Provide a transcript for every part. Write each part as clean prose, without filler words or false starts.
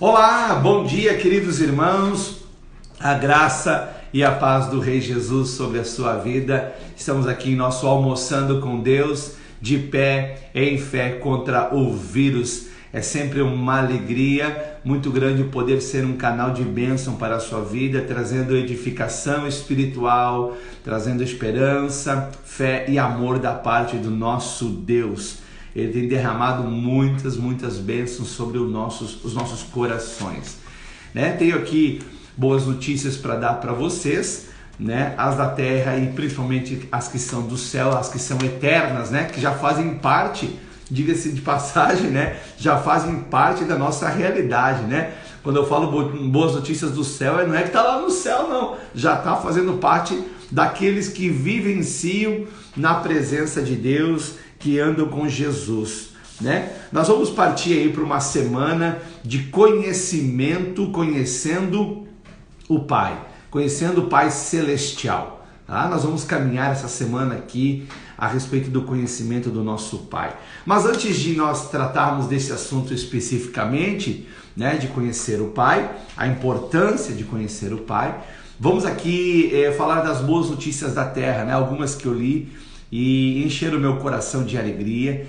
Olá, bom dia, queridos irmãos, a graça e a paz do Rei Jesus sobre a sua vida. Estamos aqui em nosso Almoçando com Deus, de pé, em fé contra o vírus. É sempre uma alegria muito grande poder ser um canal de bênção para a sua vida, trazendo edificação espiritual, trazendo esperança, fé e amor da parte do nosso Deus. Ele tem derramado muitas bênçãos sobre os nossos corações, né? Tenho aqui boas notícias para dar para vocês, né? As da terra e principalmente as que são do céu, as que são eternas, né? Que já fazem parte, diga-se de passagem, né? Já fazem parte da nossa realidade, né? Quando eu falo boas notícias do céu, não é que está lá no céu, não. Já está fazendo parte daqueles que vivenciam na presença de Deus, que andam com Jesus, né? Nós vamos partir aí para uma semana de conhecimento, conhecendo o Pai Celestial, tá? Nós vamos caminhar essa semana aqui a respeito do conhecimento do nosso Pai. Mas antes de nós tratarmos desse assunto especificamente, né, de conhecer o Pai, a importância de conhecer o Pai, vamos aqui falar das boas notícias da terra, né? Algumas que eu li e encheram o meu coração de alegria.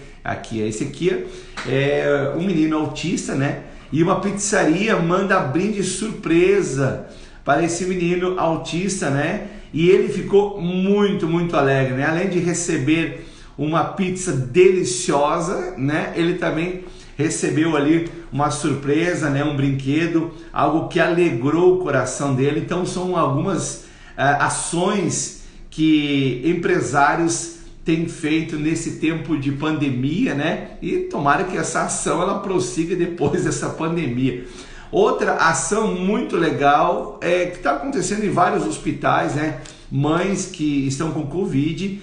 Esse aqui é um menino autista, né? E uma pizzaria manda brinde surpresa para esse menino autista, né? E ele ficou muito alegre, né? Além de receber uma pizza deliciosa, né? Ele também recebeu ali uma surpresa, né? Um brinquedo, algo que alegrou o coração dele. Então são algumas ações que empresários têm feito nesse tempo de pandemia, né? E tomara que essa ação ela prossiga depois dessa pandemia. Outra ação muito legal que está acontecendo em vários hospitais, né? Mães que estão com Covid,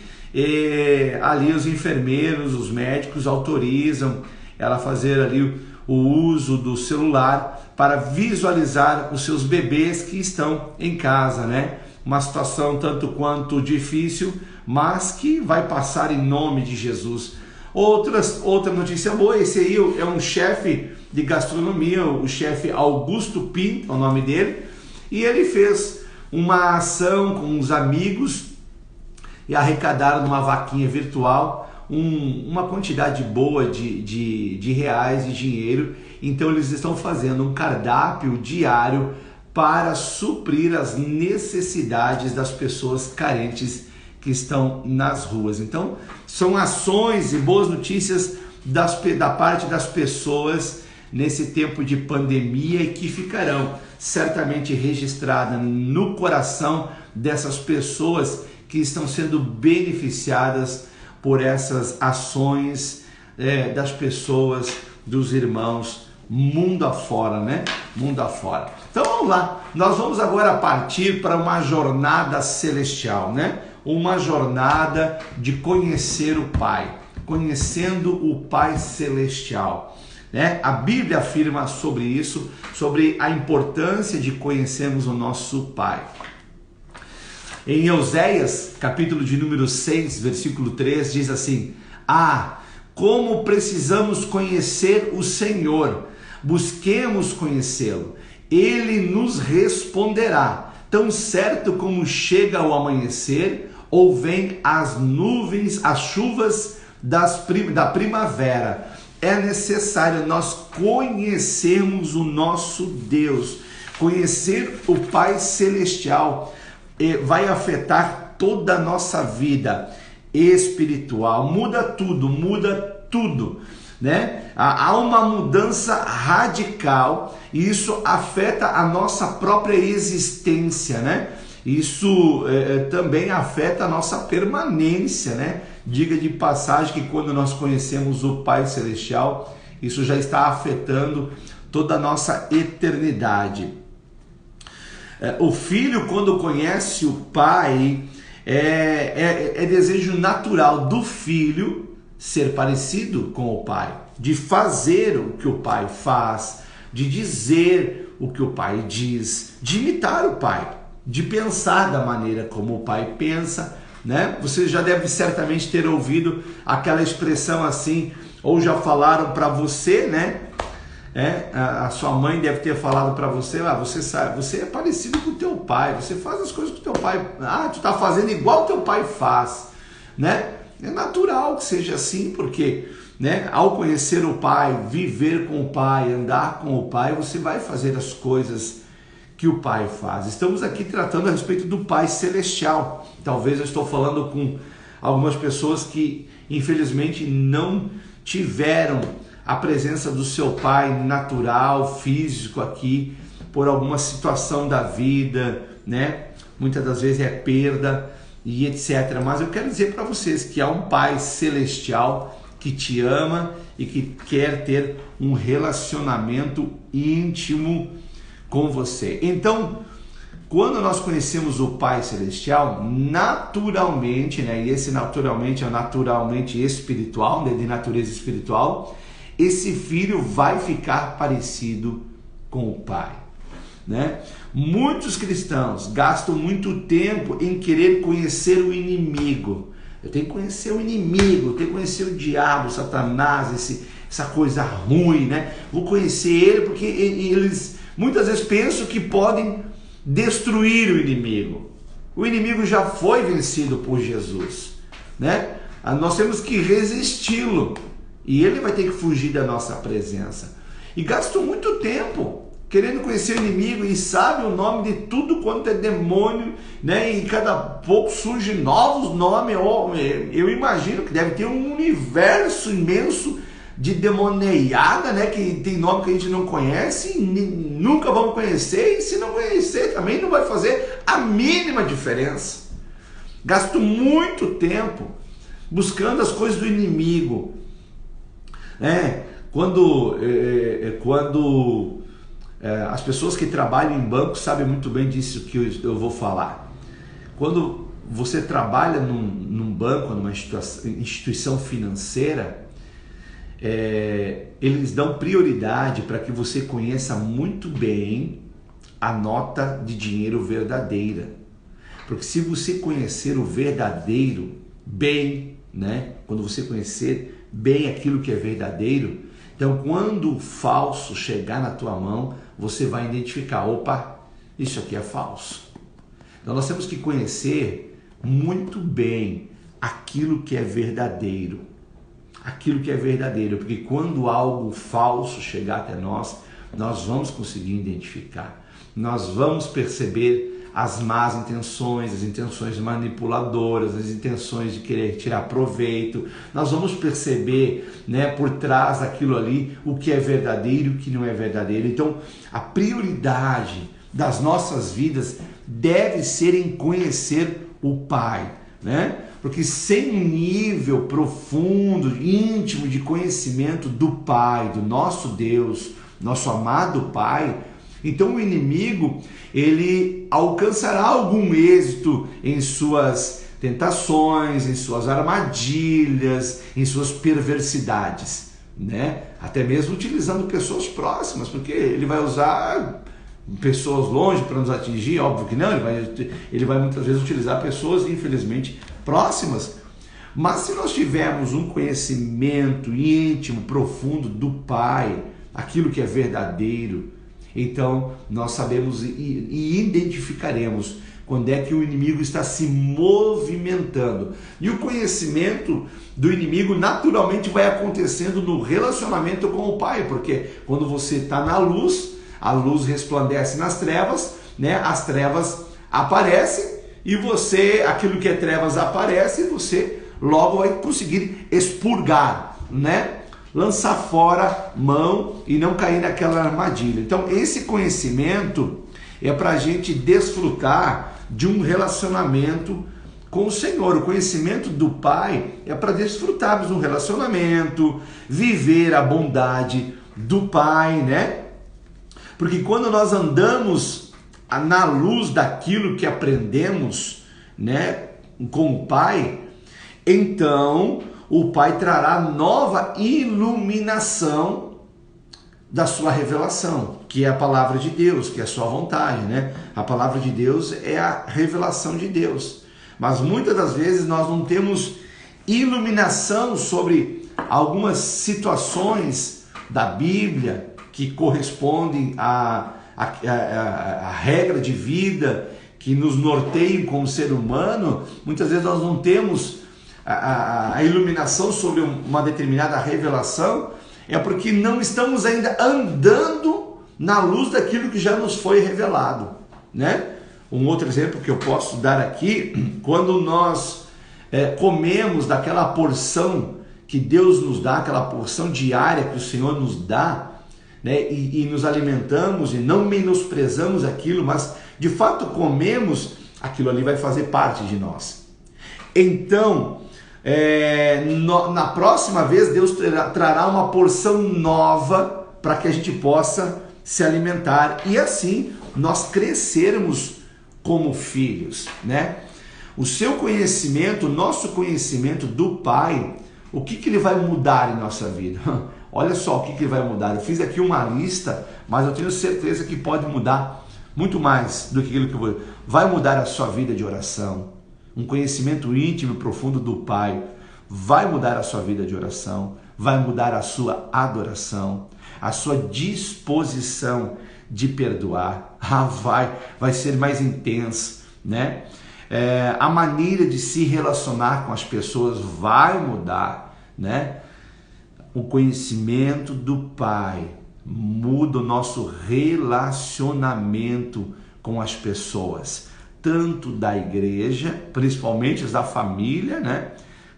ali os enfermeiros, os médicos autorizam ela fazer ali o uso do celular para visualizar os seus bebês que estão em casa, né? Uma situação tanto quanto difícil, mas que vai passar em nome de Jesus. Outra notícia boa, esse aí é um chefe de gastronomia, o chefe Augusto Pinto, é o nome dele, e ele fez uma ação com os amigos e arrecadaram numa vaquinha virtual uma quantidade boa de reais, de dinheiro. Então eles estão fazendo um cardápio diário para suprir as necessidades das pessoas carentes que estão nas ruas. Então, são ações e boas notícias da parte das pessoas nesse tempo de pandemia e que ficarão certamente registradas no coração dessas pessoas que estão sendo beneficiadas por essas ações das pessoas, dos irmãos, mundo afora, né? Mundo afora. Então vamos lá, nós vamos agora partir para uma jornada celestial, né? Uma jornada de conhecer o Pai, conhecendo o Pai Celestial, né? A Bíblia afirma sobre isso, sobre a importância de conhecermos o nosso Pai. Em Oséias, capítulo de número 6, versículo 3, diz assim: como precisamos conhecer o Senhor, busquemos conhecê-lo, ele nos responderá, tão certo como chega o amanhecer, ou vem as nuvens, as chuvas da primavera. É necessário nós conhecermos o nosso Deus, conhecer o Pai Celestial, vai afetar toda a nossa vida espiritual, muda tudo, né? Há uma mudança radical e isso afeta a nossa própria existência, né? Isso também afeta a nossa permanência, né? Diga de passagem que quando nós conhecemos o Pai Celestial, isso já está afetando toda a nossa eternidade. O filho, quando conhece o Pai, é desejo natural do filho ser parecido com o Pai, de fazer o que o Pai faz, de dizer o que o Pai diz, de imitar o Pai, de pensar da maneira como o Pai pensa, né? Você já deve certamente ter ouvido aquela expressão assim, ou já falaram para você, né? A sua mãe deve ter falado para você, você sabe, você é parecido com o teu pai, você faz as coisas que o teu pai, tu está fazendo igual o teu pai faz, né? É natural que seja assim, porque, né, ao conhecer o pai, viver com o pai, andar com o pai, você vai fazer as coisas que o pai faz. Estamos aqui tratando a respeito do Pai Celestial. Talvez eu estou falando com algumas pessoas que infelizmente não tiveram a presença do seu pai natural, físico aqui, por alguma situação da vida, né? Muitas das vezes é perda e etc. Mas eu quero dizer para vocês que há um Pai Celestial que te ama e que quer ter um relacionamento íntimo com você. Então, quando nós conhecemos o Pai Celestial, naturalmente, né, e esse naturalmente é naturalmente espiritual, né, de natureza espiritual, esse filho vai ficar parecido com o Pai, né? Muitos cristãos gastam muito tempo em querer conhecer o inimigo. Eu tenho que conhecer o inimigo, eu tenho que conhecer o diabo, o Satanás, essa coisa ruim, né? Vou conhecer ele porque eles muitas vezes pensam que podem destruir o inimigo. O inimigo já foi vencido por Jesus, né? Nós temos que resisti-lo e ele vai ter que fugir da nossa presença. E gastam muito tempo querendo conhecer o inimigo e sabe o nome de tudo quanto é demônio, né? E cada pouco surgem novos nomes. Eu imagino que deve ter um universo imenso de demoniada, né? Que tem nome que a gente não conhece, nunca vamos conhecer, e se não conhecer também não vai fazer a mínima diferença. Gasto muito tempo buscando as coisas do inimigo, né? Quando as pessoas que trabalham em banco sabem muito bem disso que eu vou falar. Quando você trabalha num banco, numa instituição financeira, eles dão prioridade para que você conheça muito bem a nota de dinheiro verdadeira. Porque se você conhecer o verdadeiro bem, né? Quando você conhecer bem aquilo que é verdadeiro, então quando o falso chegar na tua mão, você vai identificar, opa, isso aqui é falso. Então nós temos que conhecer muito bem aquilo que é verdadeiro. Aquilo que é verdadeiro, porque quando algo falso chegar até nós, nós vamos conseguir identificar. Nós vamos perceber as más intenções, as intenções manipuladoras, as intenções de querer tirar proveito. Nós vamos perceber, né, por trás daquilo ali o que é verdadeiro e o que não é verdadeiro. Então, a prioridade das nossas vidas deve ser em conhecer o Pai, né? Porque sem um nível profundo, íntimo de conhecimento do Pai, do nosso Deus, nosso amado Pai, então o inimigo, ele alcançará algum êxito em suas tentações, em suas armadilhas, em suas perversidades, né? Até mesmo utilizando pessoas próximas, porque ele vai usar pessoas longe para nos atingir, óbvio que não, ele vai muitas vezes utilizar pessoas, infelizmente, próximas. Mas se nós tivermos um conhecimento íntimo, profundo do Pai, aquilo que é verdadeiro, então nós sabemos e identificaremos quando é que o inimigo está se movimentando. E o conhecimento do inimigo naturalmente vai acontecendo no relacionamento com o Pai, porque quando você está na luz, a luz resplandece nas trevas, né? As trevas aparecem e você, aquilo que é trevas aparece, e você logo vai conseguir expurgar, né? Lançar fora mão e não cair naquela armadilha. Então esse conhecimento é para a gente desfrutar de um relacionamento com o Senhor. O conhecimento do Pai é para desfrutarmos de um relacionamento, viver a bondade do Pai, né? Porque quando nós andamos na luz daquilo que aprendemos, né, com o Pai, então o Pai trará nova iluminação da sua revelação, que é a palavra de Deus, que é a sua vontade, né? A palavra de Deus é a revelação de Deus. Mas muitas das vezes nós não temos iluminação sobre algumas situações da Bíblia que correspondem à regra de vida, que nos norteiam como ser humano, muitas vezes nós não temos a iluminação sobre uma determinada revelação, é porque não estamos ainda andando na luz daquilo que já nos foi revelado, né? Um outro exemplo que eu posso dar aqui, quando nós comemos daquela porção que Deus nos dá, aquela porção diária que o Senhor nos dá, né? E nos alimentamos e não menosprezamos aquilo, mas de fato comemos, aquilo ali vai fazer parte de nós. Então, na próxima vez Deus trará uma porção nova para que a gente possa se alimentar e assim nós crescermos como filhos, né? O seu conhecimento, o nosso conhecimento do Pai, o que ele vai mudar em nossa vida? Olha só o que ele vai mudar. Eu fiz aqui uma lista, mas eu tenho certeza que pode mudar muito mais do que aquilo que eu vou. Vai mudar a sua vida de oração. Um conhecimento íntimo e profundo do Pai vai mudar a sua vida de oração, vai mudar a sua adoração, a sua disposição de perdoar, vai ser mais intenso, né? A maneira de se relacionar com as pessoas vai mudar, né? O conhecimento do Pai muda o nosso relacionamento com as pessoas, tanto da igreja, principalmente as da família, né?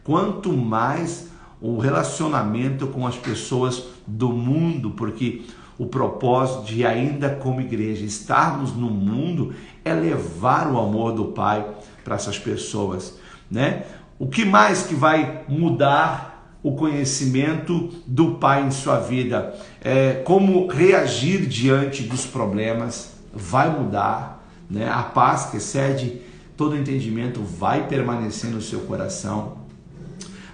Quanto mais o relacionamento com as pessoas do mundo, porque o propósito de ainda como igreja estarmos no mundo é levar o amor do Pai para essas pessoas, né? O que mais que vai mudar o conhecimento do Pai em sua vida? Como reagir diante dos problemas vai mudar, né? A paz que excede todo entendimento vai permanecer no seu coração.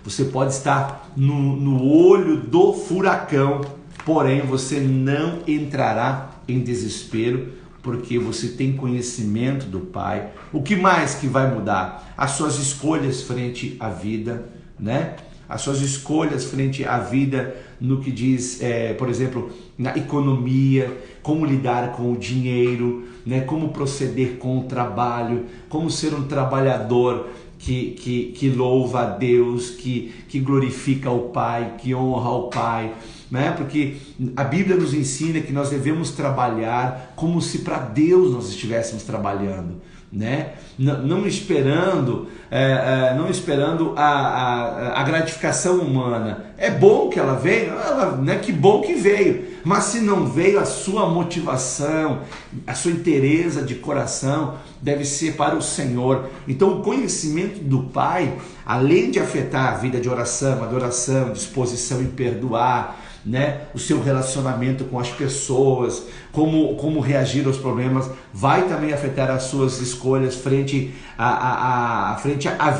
Você pode estar no olho do furacão, porém você não entrará em desespero, porque você tem conhecimento do Pai. O que mais que vai mudar? As suas escolhas frente à vida, né? As suas escolhas frente à vida no que diz, por exemplo, na economia, como lidar com o dinheiro, né? Como proceder com o trabalho, como ser um trabalhador que louva a Deus, que glorifica o Pai, que honra o Pai, né? Porque a Bíblia nos ensina que nós devemos trabalhar como se para Deus nós estivéssemos trabalhando, né? Não esperando a gratificação humana. É bom que ela veio, né? Que bom que veio, mas se não veio, a sua motivação, a sua inteireza de coração deve ser para o Senhor. Então o conhecimento do Pai, além de afetar a vida de oração, adoração, disposição em perdoar, né? O seu relacionamento com as pessoas, como reagir aos problemas, vai também afetar as suas escolhas frente à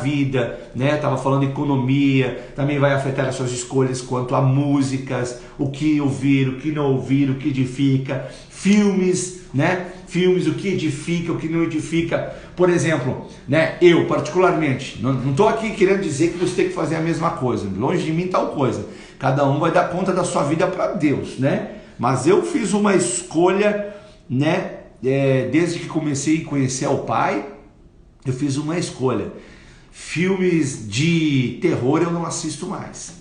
vida, né? Estava falando de economia, também vai afetar as suas escolhas quanto a músicas, o que ouvir, o que não ouvir, o que edifica, filmes, né? Filmes, o que edifica, o que não edifica. Por exemplo, né? Eu particularmente, não estou aqui querendo dizer que você tem que fazer a mesma coisa, longe de mim tal coisa. Cada um vai dar conta da sua vida para Deus, né? Mas eu fiz uma escolha, né? Desde que comecei a conhecer o Pai, eu fiz uma escolha. Filmes de terror eu não assisto mais,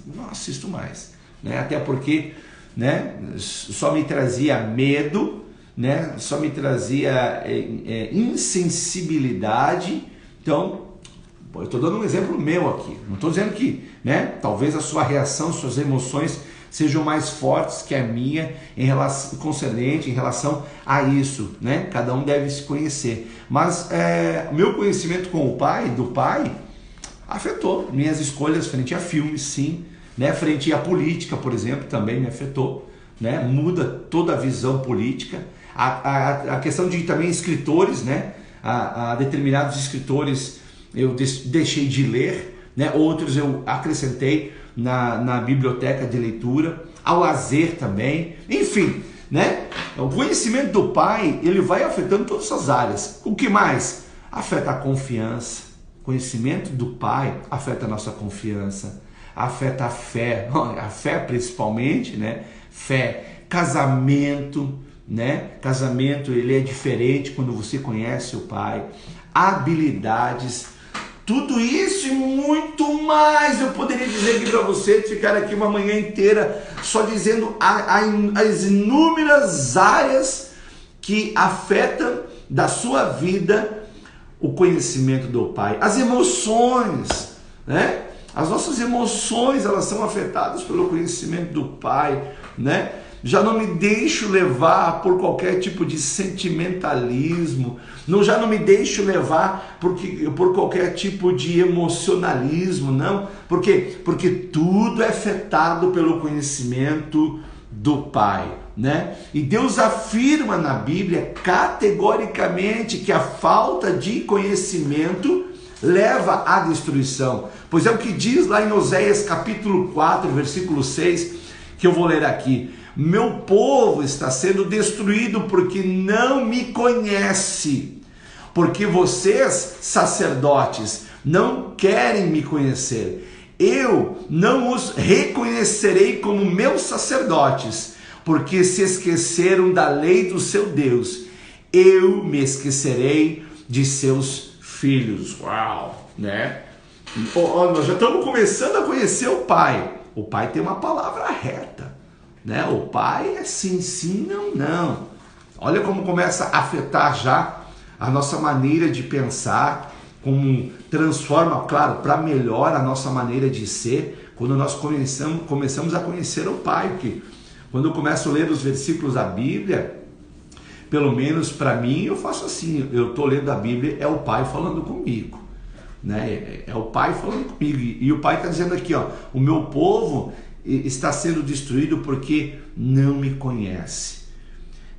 né? Até porque, né? Só me trazia medo, né? Só me trazia insensibilidade. Então, eu estou dando um exemplo meu aqui, não estou dizendo que, né, talvez a sua reação, suas emoções sejam mais fortes que a minha em relação a isso, né? Cada um deve se conhecer, mas meu conhecimento com o Pai, do Pai, afetou minhas escolhas frente a filmes, sim, né? Frente à política, por exemplo, também me afetou, né? Muda toda a visão política, a questão de também escritores, né? A determinados escritores eu deixei de ler, né? Outros eu acrescentei na biblioteca de leitura, ao lazer também, enfim, né? O conhecimento do Pai, ele vai afetando todas essas áreas. O que mais? Afeta a confiança. O conhecimento do Pai afeta a nossa confiança, afeta a fé principalmente, né? Fé Casamento, né? Casamento, ele é diferente quando você conhece o Pai. Habilidades, tudo isso e muito mais eu poderia dizer aqui para você, ficar aqui uma manhã inteira só dizendo as inúmeras áreas que afetam da sua vida o conhecimento do Pai. As emoções, né? As nossas emoções, elas são afetadas pelo conhecimento do Pai, né? Já não me deixo levar por qualquer tipo de sentimentalismo, já não me deixo levar por qualquer tipo de emocionalismo, não, porque tudo é afetado pelo conhecimento do Pai, né? E Deus afirma na Bíblia categoricamente que a falta de conhecimento leva à destruição, pois é o que diz lá em Oséias capítulo 4, versículo 6, que eu vou ler aqui: meu povo está sendo destruído porque não me conhece, porque vocês, sacerdotes, não querem me conhecer. Eu não os reconhecerei como meus sacerdotes, porque se esqueceram da lei do seu Deus. Eu me esquecerei de seus filhos. Uau, né? Nós já estamos começando a conhecer o Pai. O Pai tem uma palavra reta, né? O Pai é sim, sim, não, não. Olha como começa a afetar já a nossa maneira de pensar, como transforma, claro, para melhor a nossa maneira de ser, quando nós começamos a conhecer o Pai. Porque quando eu começo a ler os versículos da Bíblia, pelo menos para mim, eu faço assim, eu estou lendo a Bíblia, é o Pai falando comigo, né? É o Pai falando comigo, e o Pai está dizendo aqui, ó, o meu povo está sendo destruído porque não me conhece,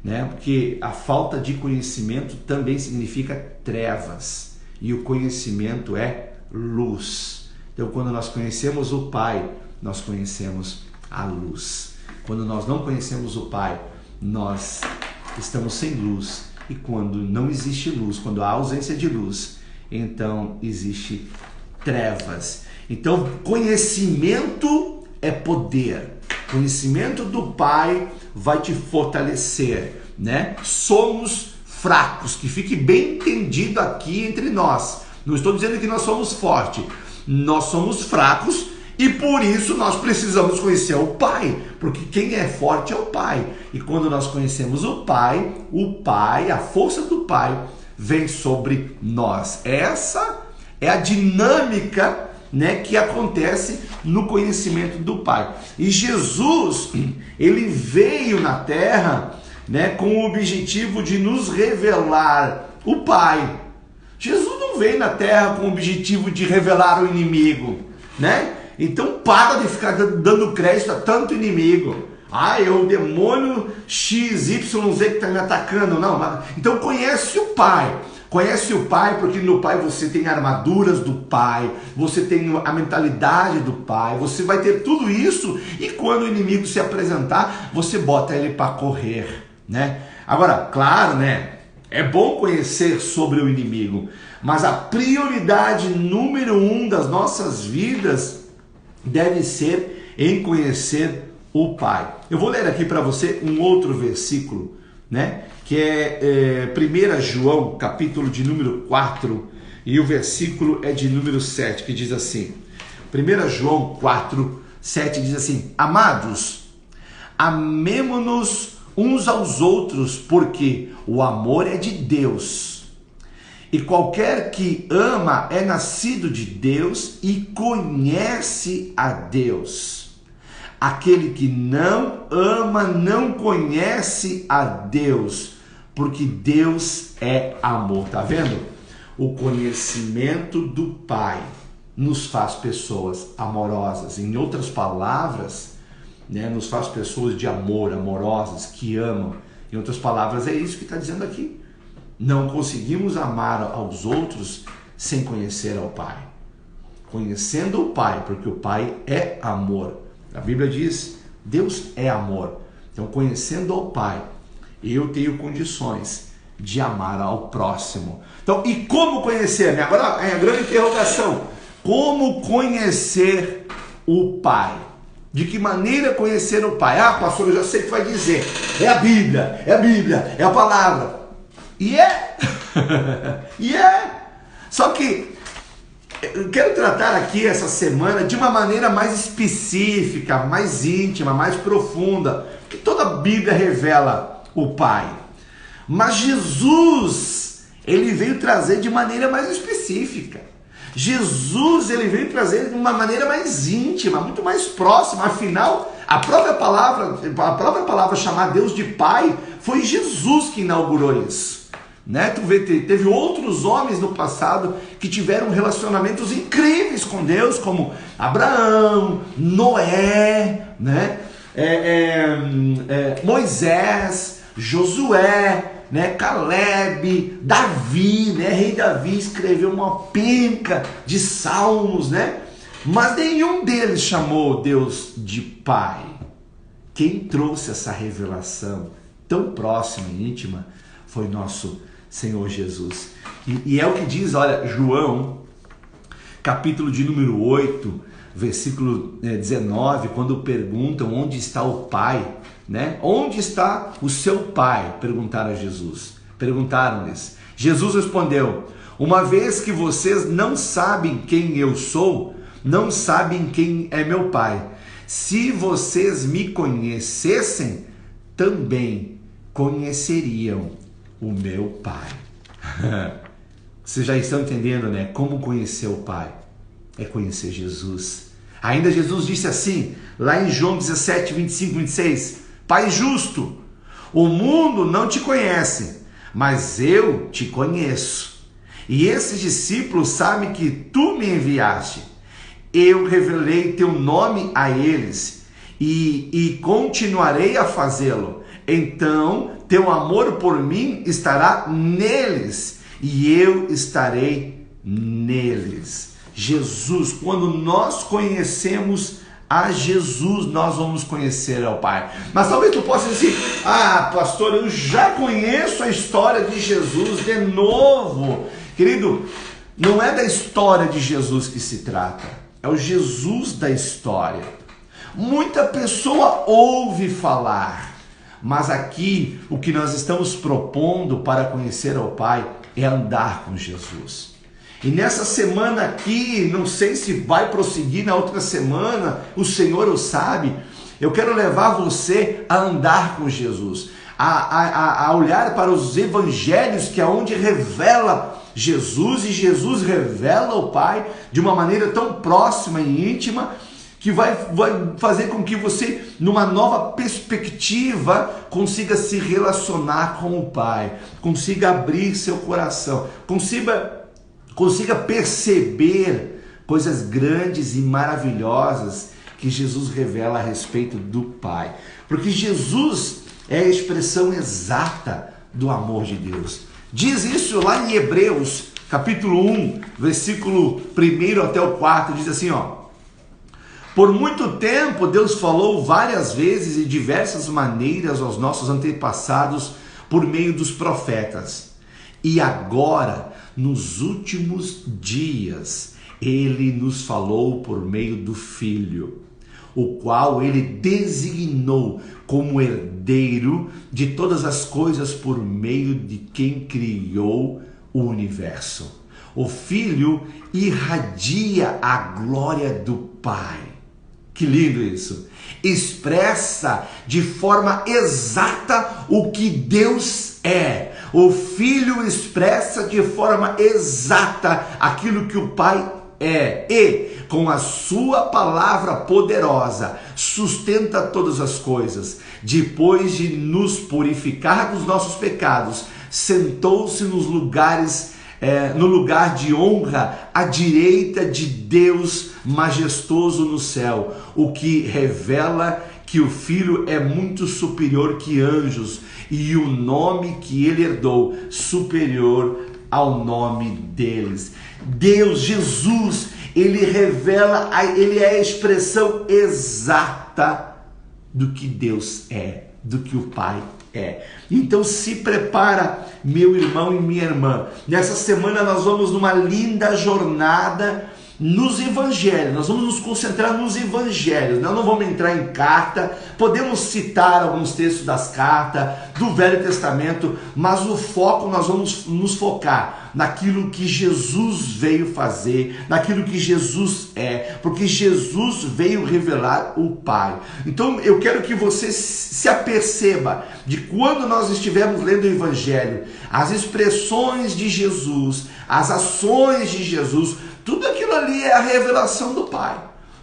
né? Porque a falta de conhecimento também significa trevas, e o conhecimento é luz. Então, quando nós conhecemos o Pai, nós conhecemos a luz. Quando nós não conhecemos o Pai, nós estamos sem luz. E quando não existe luz, quando há ausência de luz, então existe trevas. Então, conhecimento é poder. Conhecimento do Pai vai te fortalecer, né? Somos fracos, que fique bem entendido aqui entre nós. Não estou dizendo que nós somos fortes. Nós somos fracos e por isso nós precisamos conhecer o Pai, porque quem é forte é o Pai. E quando nós conhecemos o Pai, a força do Pai vem sobre nós. Essa é a dinâmica, né, que acontece no conhecimento do Pai. E Jesus, ele veio na Terra, né, com o objetivo de nos revelar o Pai. Jesus não veio na Terra com o objetivo de revelar o inimigo, né? Então para de ficar dando crédito a tanto inimigo. É o demônio XYZ que está me atacando. Não, então conhece o Pai. Conhece o Pai, porque no Pai você tem armaduras do Pai, você tem a mentalidade do Pai, você vai ter tudo isso, e quando o inimigo se apresentar, você bota ele para correr, né? Agora, claro, né? É bom conhecer sobre o inimigo, mas a prioridade número 1 das nossas vidas deve ser em conhecer o Pai. Eu vou ler aqui para você um outro versículo, né? Que é 1 João, capítulo de número 4, e o versículo é de número 7, que diz assim, 1 João 4, 7 diz assim: amados, amemo-nos uns aos outros, porque o amor é de Deus. E qualquer que ama é nascido de Deus e conhece a Deus. Aquele que não ama não conhece a Deus, porque Deus é amor. Tá vendo? O conhecimento do Pai nos faz pessoas amorosas. Em outras palavras, né, nos faz pessoas de amor, amorosas, que amam. Em outras palavras, é isso que está dizendo aqui. Não conseguimos amar aos outros sem conhecer ao Pai. Conhecendo o Pai, porque o Pai é amor. A Bíblia diz, Deus é amor. Então, conhecendo o Pai, eu tenho condições de amar ao próximo. Então, e como conhecer? Agora é a grande interrogação. Como conhecer o Pai? De que maneira conhecer o Pai? Ah, pastor, eu já sei o que vai dizer. É a Bíblia, é a Bíblia, é a palavra. E é. E é. Só que eu quero tratar aqui essa semana de uma maneira mais específica, mais íntima, mais profunda. Que toda a Bíblia revela o Pai. Mas Jesus, ele veio trazer de maneira mais específica. Jesus, ele veio trazer de uma maneira mais íntima, muito mais próxima. Afinal, a própria palavra chamar Deus de Pai, foi Jesus que inaugurou isso. Né? Tu vê, teve outros homens no passado que tiveram relacionamentos incríveis com Deus, como Abraão, Noé, né? Moisés, Josué, né? Caleb, Davi, né? Rei Davi escreveu uma penca de salmos, né? Mas nenhum deles chamou Deus de Pai. Quem trouxe essa revelação tão próxima e íntima foi nosso Senhor Jesus. E é o que diz, olha, João, capítulo de número 8, versículo 19, quando perguntam onde está o Pai, né? Onde está o seu Pai? Perguntaram a Jesus. Perguntaram-lhes. Jesus respondeu: uma vez que vocês não sabem quem eu sou, não sabem quem é meu Pai. Se vocês me conhecessem, também conheceriam o meu Pai. Vocês já estão entendendo, né? Como conhecer o Pai? É conhecer Jesus. Ainda Jesus disse assim, lá em João 17, 25, 26, Pai justo, o mundo não te conhece, mas eu te conheço. E esses discípulos sabem que tu me enviaste. Eu revelei teu nome a eles e continuarei a fazê-lo. Então, teu amor por mim estará neles e eu estarei neles. Jesus, quando nós conhecemos a Jesus, nós vamos conhecer ao Pai. Mas talvez tu possa dizer, ah, pastor, eu já conheço a história de Jesus de novo. Querido, não é da história de Jesus que se trata, é o Jesus da história. Muita pessoa ouve falar, mas aqui o que nós estamos propondo para conhecer ao Pai é andar com Jesus. E nessa semana aqui, não sei se vai prosseguir na outra semana, o Senhor o sabe, eu quero levar você a andar com Jesus, a olhar para os evangelhos, que é onde revela Jesus, e Jesus revela o Pai de uma maneira tão próxima e íntima, que vai fazer com que você, numa nova perspectiva, consiga se relacionar com o Pai, consiga abrir seu coração, consiga perceber coisas grandes e maravilhosas que Jesus revela a respeito do Pai. Porque Jesus é a expressão exata do amor de Deus. Diz isso lá em Hebreus, capítulo 1, versículo 1 até o 4, diz assim, ó. Por muito tempo Deus falou várias vezes e de diversas maneiras aos nossos antepassados por meio dos profetas. E agora, nos últimos dias, Ele nos falou por meio do Filho, o qual Ele designou como herdeiro de todas as coisas por meio de quem criou o universo. O Filho irradia a glória do Pai. Que lindo isso! Expressa de forma exata o que Deus é. O Filho expressa de forma exata aquilo que o Pai é. E, com a sua palavra poderosa, sustenta todas as coisas. Depois de nos purificar dos nossos pecados, sentou-se nos lugares no lugar de honra à direita de Deus majestoso no céu, o que revela que o Filho é muito superior que anjos e o nome que ele herdou superior ao nome deles. Deus, Jesus, ele revela, ele é a expressão exata do que Deus é, do que o Pai é. Então se prepara, meu irmão e minha irmã. Nessa semana nós vamos numa linda jornada nos evangelhos, nós vamos nos concentrar nos evangelhos, nós não vamos entrar em carta, podemos citar alguns textos das cartas, do Velho Testamento, mas o foco, nós vamos nos focar naquilo que Jesus veio fazer, naquilo que Jesus é, porque Jesus veio revelar o Pai. Então eu quero que você se aperceba de quando nós estivermos lendo o Evangelho, as expressões de Jesus, as ações de Jesus, tudo aquilo ali é a revelação do Pai.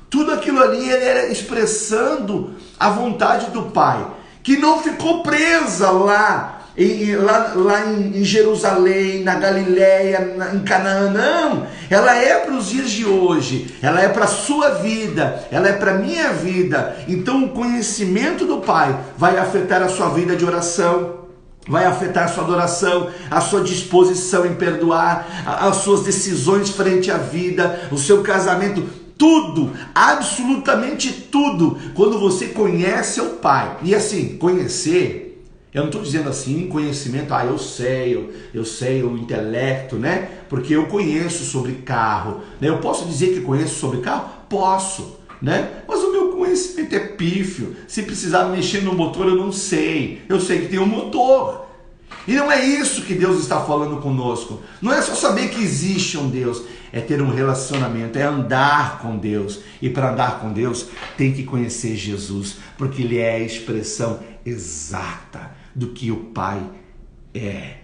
Tudo aquilo ali ele era expressando a vontade do Pai, que não ficou presa lá em Jerusalém, na Galileia, em Canaã, não. Ela é para os dias de hoje, ela é para a sua vida, ela é para a minha vida. Então o conhecimento do Pai vai afetar a sua vida de oração, vai afetar a sua adoração, a sua disposição em perdoar, as suas decisões frente à vida, o seu casamento, tudo, absolutamente tudo, quando você conhece o Pai. E assim, conhecer, eu não estou dizendo assim, conhecimento, eu sei, o intelecto, né? Porque eu conheço sobre carro, né? Eu posso dizer que conheço sobre carro? Posso, né? Mas o meu conhecimento é pífio. Se precisar mexer no motor, eu não sei. Eu sei que tem um motor. E não é isso que Deus está falando conosco. Não é só saber que existe um Deus, é ter um relacionamento, é andar com Deus. E para andar com Deus, tem que conhecer Jesus, porque Ele é a expressão exata do que o Pai é.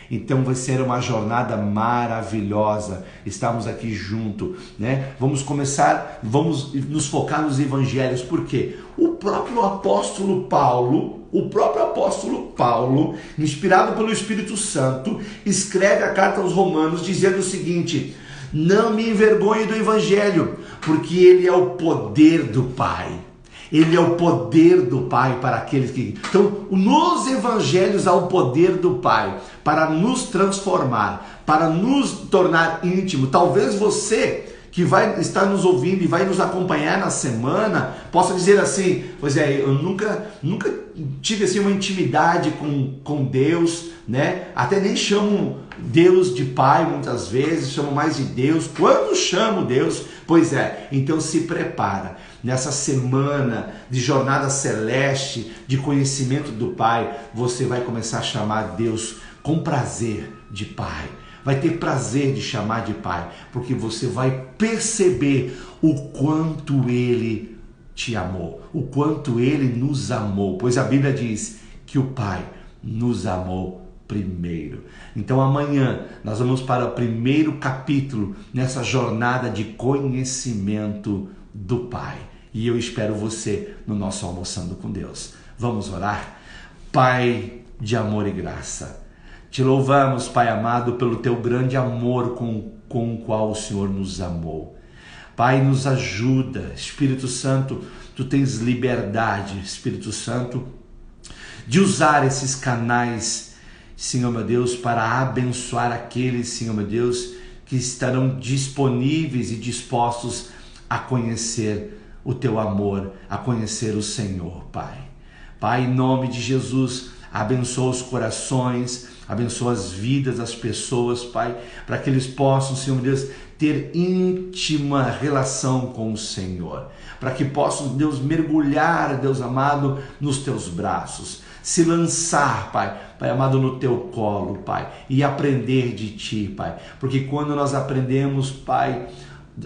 Então vai ser uma jornada maravilhosa estarmos aqui junto, né? Vamos nos focar nos evangelhos, porque o próprio apóstolo Paulo, inspirado pelo Espírito Santo, escreve a carta aos Romanos dizendo o seguinte: não me envergonhe do evangelho, porque ele é o poder do Pai. Ele é o poder do Pai para aqueles que... Então, nos evangelhos há o poder do Pai para nos transformar, para nos tornar íntimo. Talvez você que vai estar nos ouvindo e vai nos acompanhar na semana possa dizer assim: pois é, eu nunca tive assim uma intimidade com Deus, né? Até nem chamo Deus de Pai muitas vezes, chamo mais de Deus. Quando chamo Deus? Pois é, então se prepara. Nessa semana de jornada celeste, de conhecimento do Pai, você vai começar a chamar Deus com prazer de Pai. Vai ter prazer de chamar de Pai, porque você vai perceber o quanto Ele te amou, o quanto Ele nos amou, pois a Bíblia diz que o Pai nos amou primeiro. Então amanhã nós vamos para o primeiro capítulo nessa jornada de conhecimento do Pai. E eu espero você no nosso Almoçando com Deus. Vamos orar? Pai de amor e graça, te louvamos, Pai amado, pelo teu grande amor com o qual o Senhor nos amou. Pai, nos ajuda. Espírito Santo, tu tens liberdade, Espírito Santo, de usar esses canais, Senhor meu Deus, para abençoar aqueles, Senhor meu Deus, que estarão disponíveis e dispostos a conhecer o teu amor, a conhecer o Senhor, Pai. Pai, em nome de Jesus, abençoa os corações, abençoa as vidas das pessoas, Pai, para que eles possam, Senhor Deus, ter íntima relação com o Senhor, para que possam, Deus, mergulhar, Deus amado, nos teus braços, se lançar, Pai amado, no teu colo, Pai, e aprender de ti, Pai, porque quando nós aprendemos, Pai,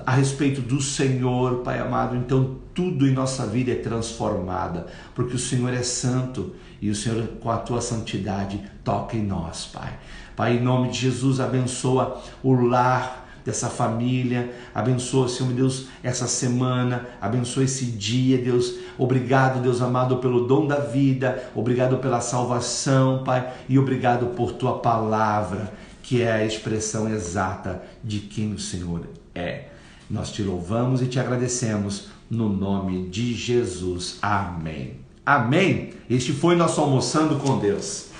a respeito do Senhor, Pai amado, então tudo em nossa vida é transformada, porque o Senhor é santo e o Senhor, com a tua santidade, toca em nós, Pai. Pai, em nome de Jesus, abençoa o lar dessa família, abençoa, Senhor Deus, essa semana, abençoa esse dia, Deus. Obrigado, Deus amado, pelo dom da vida, obrigado pela salvação, Pai, e obrigado por tua palavra, que é a expressão exata de quem o Senhor é. Nós te louvamos e te agradecemos no nome de Jesus. Amém. Amém. Este foi nosso Almoçando com Deus.